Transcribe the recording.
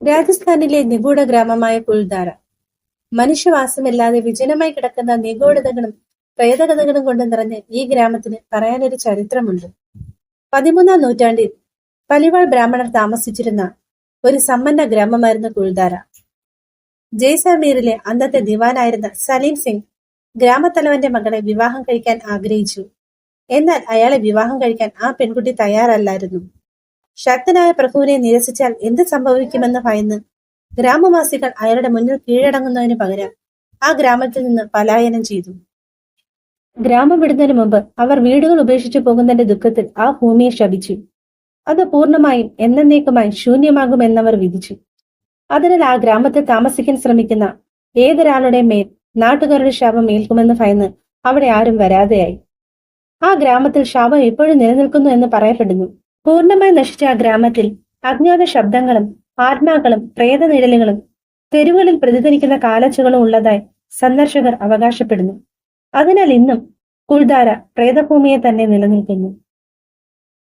രാജസ്ഥാനിലെ നിഗൂഢ ഗ്രാമമായ കുൾധാര. മനുഷ്യവാസമില്ലാതെ വിജനമായി കിടക്കുന്ന നിഗൂഢതകളും പ്രേതകഥകളും കൊണ്ട് നിറഞ്ഞ ഈ ഗ്രാമത്തിന് പറയാനൊരു ചരിത്രമുണ്ട്. 13-ാം നൂറ്റാണ്ടിൽ പലിവാൾ ബ്രാഹ്മണർ താമസിച്ചിരുന്ന ഒരു സമ്പന്ന ഗ്രാമമായിരുന്നു കുൾധാര. ജയ്സാൽമീറിലെ അന്നത്തെ ദിവാനായിരുന്ന സലീം സിംഗ് ഗ്രാമത്തലവന്റെ മകളെ വിവാഹം കഴിക്കാൻ ആഗ്രഹിച്ചു. എന്നാൽ അയാളെ വിവാഹം കഴിക്കാൻ ആ പെൺകുട്ടി തയ്യാറല്ലായിരുന്നു. ശക്തനായ പ്രഭുവിനെ നിരസിച്ചാൽ എന്ത് സംഭവിക്കുമെന്ന് ഭയന്ന് ഗ്രാമവാസികൾ അയാളുടെ മുന്നിൽ കീഴടങ്ങുന്നതിനു പകരം ആ ഗ്രാമത്തിൽ നിന്ന് പലായനം ചെയ്തു. ഗ്രാമം വിടുന്നതിന് മുമ്പ് അവർ വീടുകൾ ഉപേക്ഷിച്ചു പോകുന്നതിന്റെ ദുഃഖത്തിൽ ആ ഭൂമിയെ ശപിച്ചു. അത് പൂർണ്ണമായും എന്നേക്കുമായി ശൂന്യമാകുമെന്നവർ വിധിച്ചു. അതിനാൽ ആ ഗ്രാമത്തിൽ താമസിക്കാൻ ശ്രമിക്കുന്ന ഏതൊരാളുടെ മേൽ നാട്ടുകാരുടെ ശാപം ഏൽക്കുമെന്ന് ഭയന്ന് അവിടെ ആരും വരാതെയായി. ആ ഗ്രാമത്തിൽ ശാപം ഇപ്പോഴും നിലനിൽക്കുന്നു എന്ന് പറയപ്പെടുന്നു. പൂർണ്ണമായി നശിച്ച ആ ഗ്രാമത്തിൽ അജ്ഞാത ശബ്ദങ്ങളും ആത്മാക്കളും പ്രേതനിഴലുകളും തെരുവുകളിൽ പ്രതിധ്വനിക്കുന്ന കാലച്ചുകളും ഉള്ളതായി സന്ദർശകർ അവകാശപ്പെടുന്നു. അതിനാൽ ഇന്നും കുൾധാര പ്രേതഭൂമിയെ തന്നെ നിലനിൽക്കുന്നു.